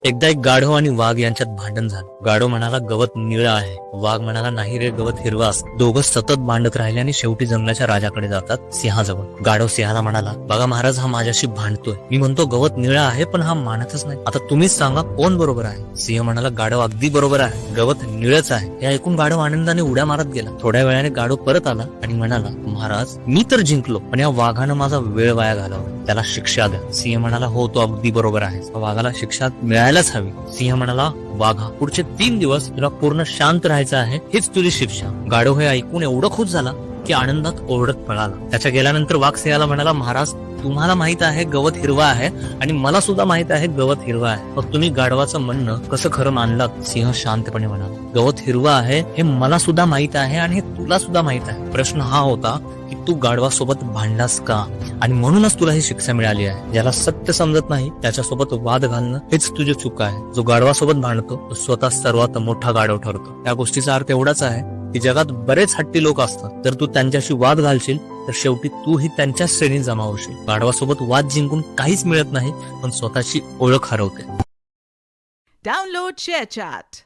एकदा एक गाढव आणि वाघ यांच्यात भांडण झालं. गाढव म्हणाला गवत निळं आहे, वाघ म्हणाला नाही रे, गवत हिरवा असतं. दोघं सतत भांडत राहिले आणि शेवटी जंगलाच्या राजाकडे जातात, सिंहाजवळ. गाढव सिंहाला म्हणाला, बघा महाराज, हा माझ्याशी भांडतोय. मी म्हणतो गवत निळं आहे, पण हा मानतच नाही. आता तुम्हीच सांगा कोण बरोबर आहे. सिंह म्हणाला, गाढव अगदी बरोबर आहे, गवत निळच आहे. हे ऐकून गाढव आनंदाने उड्या मारत गेला. थोड्या वेळाने गाढव परत आला आणि म्हणाला, महाराज, मी तर जिंकलो, पण या वाघानं माझा वेळ वाया घालवला, त्याला शिक्षा द्या. सिंह म्हणाला, हो, तो अगदी बरोबर आहे, वाघाला शिक्षा मिळायलाच हवी. सिंह म्हणाला, वाघा, पुढचे 3 दिवस तुला पूर्ण शांत राहायचं आहे, हीच तुझी शिक्षा. गाढव हे ऐकून एवढं खुश झाला की आनंदात ओरडत पळाला. त्याच्या गेल्यानंतर वाघ सिंहाला म्हणाला, महाराज, तुम्हाला माहित आहे गवत हिरवा आहे आणि मला सुद्धा माहित आहे गवत हिरवा आहे, मग तुम्ही गाढवाचं म्हणणं कसं खरं मानलात? सिंह शांतपणे म्हणाला, गवत हिरवा आहे हे मला सुद्धा माहित आहे आणि हे तुला सुद्धा माहित आहे. प्रश्न हा होता की तू गाढवासोबत भांडलास का, आणि म्हणूनच तुला ही शिक्षा मिळाली आहे. ज्याला सत्य समजत नाही त्याच्यासोबत वाद घालणं हेच तुझी चूक आहे. जो गाढवासोबत भांडतो तो स्वतः सर्वात मोठा गाढव ठरतो. या गोष्टीचा अर्थ एवढाच आहे की जगात बरेच हट्टी लोक असतात. जर तू त्यांच्याशी वाद घालशील तर शेवटी तूही त्यांच्याच श्रेणीत जमा होशील. गाढवासोबत वाद जिंकून काहीच मिळत नाही, पण स्वतःची ओळख हरवते. Download ShareChat.